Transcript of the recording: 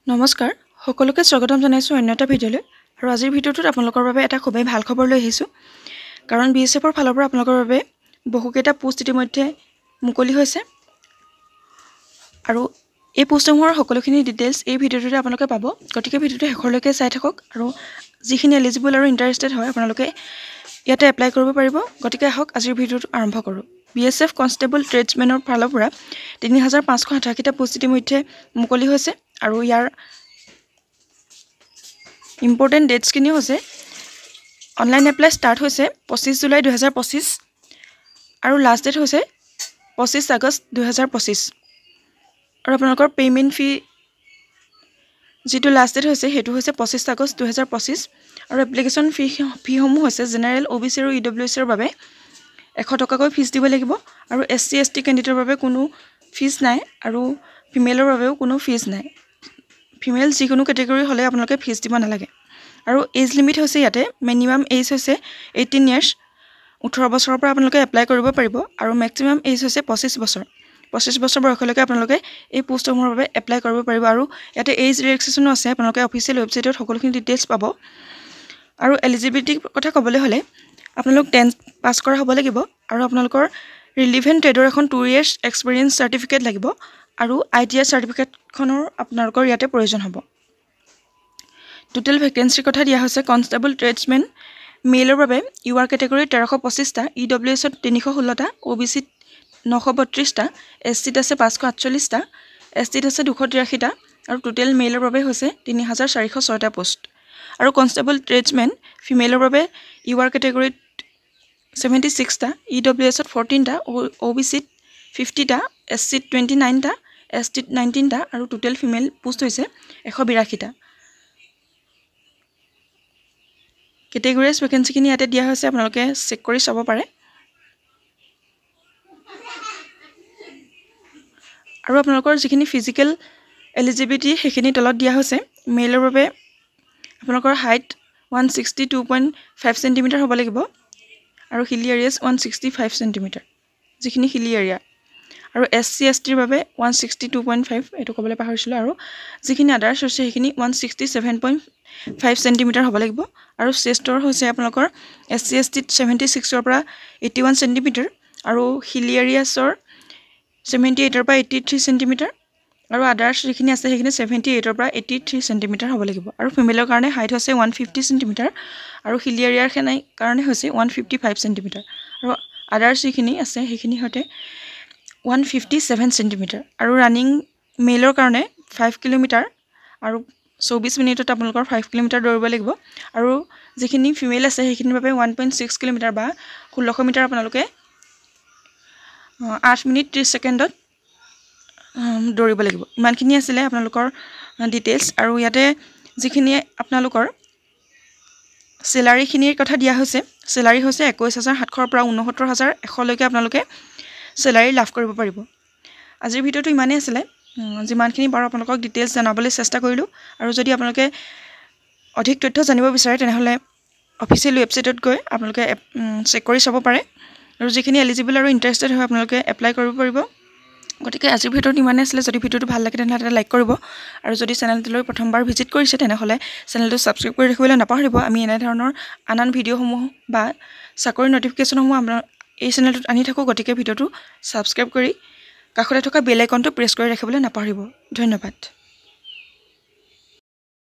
নমস্কাৰ সকলোকে স্বাগতম জনাইছো অন্য এটা ভিডিঅ'লৈ আৰু আজিৰ ভিডিঅ'টোত আপোনালোকৰ বাবে এটা খুবেই ভাল খবৰ লৈ আহিছো কাৰণ বিএছএফৰ ফালৰ পৰা আপোনালোকৰ বাবে বহুকেইটা পোষ্ট ইতিমধ্যে মুকলি হৈছে আৰু এই পোষ্টসমূহৰ সকলোখিনি ডিটেইলছ এই ভিডিঅ'টোতে আপোনালোকে পাব গতিকে ভিডিঅ'টো শেষলৈকে চাই থাকক আৰু যিখিনি এলিজিবল আৰু ইণ্টাৰেষ্টেড হয় আপোনালোকে ইয়াতে এপ্লাই কৰিব পাৰিব গতিকে আহক আজিৰ ভিডিঅ'টো আৰম্ভ কৰোঁ বিএছএফ কনষ্টেবল ট্ৰেডছমেনৰ ফালৰ পৰা ৩৫৮৮টা পোষ্ট ইতিমধ্যে মুকলি হৈছে আৰু ইয়াৰ ইম্পৰ্টেণ্ট ডেটছখিনি হৈছে অনলাইন এপ্লাই ষ্টাৰ্ট হৈছে ২৫ জুলাই ২০২৫ আৰু লাষ্ট ডেট হৈছে ২৫ আগষ্ট ২০২৫ আৰু আপোনালোকৰ পে'মেণ্ট ফি যিটো লাষ্ট ডেট হৈছে সেইটো হৈছে ২৫ আগষ্ট ২০২৫ আৰু এপ্লিকেশ্যন ফিসমূহ হৈছে জেনেৰেল OBC আৰু EWCৰ বাবে ১০০ টকাকৈ ফিজ দিব লাগিব আৰু SC ST কেণ্ডিডেটৰ বাবে কোনো ফিজ নাই আৰু ফিমেলৰ বাবেও কোনো ফিজ নাই ফিমেল যিকোনো কেটেগৰী হ'লে আপোনালোকে ফিজ দিব নালাগে আৰু এজ লিমিট হৈছে ইয়াতে মিনিমাম এজ হৈছে 18 ইয়াৰ্ছ 18 বছৰৰ পৰা আপোনালোকে এপ্লাই কৰিব পাৰিব আৰু মেক্সিমাম এজ হৈছে 25 বছৰ 25 বছৰ বয়সলৈকে আপোনালোকে এই পোষ্টসমূহৰ বাবে এপ্লাই কৰিব পাৰিব আৰু ইয়াতে এজ ৰিলেক্সেশ্যনো আছে আপোনালোকে অফিচিয়েল ৱেবছাইটত সকলোখিনি ডিটেইলছ পাব আৰু এলিজিবিলিটি কথা ক'বলৈ হ'লে আপোনালোক 10th পাছ কৰা হ'ব লাগিব আৰু আপোনালোকৰ ৰিলিভেণ্ট ট্ৰেডৰ এখন 2 years এক্সপিৰিয়েঞ্চ চাৰ্টিফিকেট লাগিব আৰু ITI চাৰ্টিফিকেটখনৰ আপোনালোকৰ ইয়াতে প্ৰয়োজন হ'ব টোটেল ভেকেন্সিৰ কথা দিয়া হৈছে কনষ্টেবল ট্ৰেডছমেন মেলৰ বাবে UR কেটেগৰী 1325টা EWSত 316টা OBCত 932টা SCত আছে 548টা STত আছে 283টা আৰু টোটেল মেলৰ বাবে হৈছে 3406টা পোষ্ট আৰু কনষ্টেবল ট্ৰেডছমেন ফিমেলৰ বাবে UR কেটেগৰীত 76টা EWSত 14টা OBCত 50টা SCত 29টা STত 19টা আৰু টোটেল ফিমেল পোষ্ট হৈছে 182টা কেটেগৰীজ ভেকেন্সিখিনি ইয়াতে দিয়া হৈছে আপোনালোকে চেক কৰি চাব পাৰে আৰু আপোনালোকৰ যিখিনি ফিজিকেল এলিজিবিলিটি সেইখিনি তলত দিয়া হৈছে মেলৰ বাবে আপোনালোকৰ হাইট 162.5 সেন্টিমিটাৰ হ'ব লাগিব আৰু হিলি এৰিয়াছ 165 সেন্টিমিটাৰ যিখিনি হিলি এৰিয়া আৰু SC STৰ বাবে 162.5 এটো ক'বলৈ পাহৰিছিলোঁ আৰু যিখিনি আদাৰ্ছ হৈছে সেইখিনি 167.5 সেন্টিমিটাৰ হ'ব লাগিব আৰু চেষ্টৰ হৈছে আপোনালোকৰ SC STত 76ৰ পৰা 81 সেন্টিমিটাৰ আৰু হিলি এৰিয়াছৰ 78ৰ পৰা 83 সেন্টিমিটাৰ আৰু আদাৰ্ছ যিখিনি আছে সেইখিনি 78ৰ পৰা 83 সেন্টিমিটাৰ হ'ব লাগিব আৰু ফিমেলৰ কাৰণে হাইট হৈছে 150 সেন্টিমিটাৰ আৰু হিলি এৰিয়াৰ কাৰণে হৈছে 155 সেন্টিমিটাৰ আৰু আদাৰ্ছ যিখিনি আছে সেইখিনি হতে 157 সেন্টিমিটাৰ আৰু ৰানিং মেলৰ কাৰণে 5 কিলোমিটাৰ আৰু 24 মিনিটত আপোনালোকৰ 5 কিলোমিটাৰ দৌৰিব লাগিব আৰু যিখিনি ফিমেল আছে সেইখিনিৰ বাবে 1.6 কিলোমিটাৰ বা 1600 মিটাৰ আপোনালোকে 8 মিনিট 30 ছেকেণ্ডত দৌৰিব লাগিব ইমানখিনি আছিল আপোনালোকৰ ডিটেইলছ আৰু ইয়াতে যিখিনি আপোনালোকৰ চেলাৰীখিনিৰ কথা দিয়া হৈছে চেলাৰী হৈছে 21700 পৰা 69100 লৈকে আপোনালোকে চেলাৰী লাভ কৰিব পাৰিব আজিৰ ভিডিঅ'টো ইমানেই আছিল যিমানখিনি পাৰো আপোনালোকক ডিটেইলছ জনাবলৈ চেষ্টা কৰিলোঁ আৰু যদি আপোনালোকে অধিক তথ্য জানিব বিচাৰে তেনেহলে অফিচিয়েল ৱেবছাইটত গৈ আপোনালোকে চেক কৰি চাব পাৰে আৰু যিখিনি এলিজিবল আৰু ইণ্টাৰেষ্টেড হয় আপোনালোকে এপ্লাই কৰিব পাৰিব গতিকে আজিৰ ভিডিঅ'টো ইমানেই আছিল যদি ভিডিঅ'টো ভাল লাগে তেনেহলে লাইক কৰিব আৰু যদি চেনেলটোলৈ প্ৰথমবাৰ ভিজিট কৰিছে তেনেহলে চেনেলটো ছাবস্ক্ৰাইব কৰি ৰাখিবলৈ নাপাহৰিব আমি এনে ধৰণৰ আন ভিডিঅ'সমূহ বা চাকৰি নটিফিকেশ্যনসমূহ আমাৰ এই চেনেলটোত আনি থাকোঁ গতিকে ভিডিঅ'টো ছাবস্ক্ৰাইব কৰি কাষতে থকা বেল আইকনটো প্ৰেছ কৰি ৰাখিবলৈ নাপাহৰিব ধন্যবাদ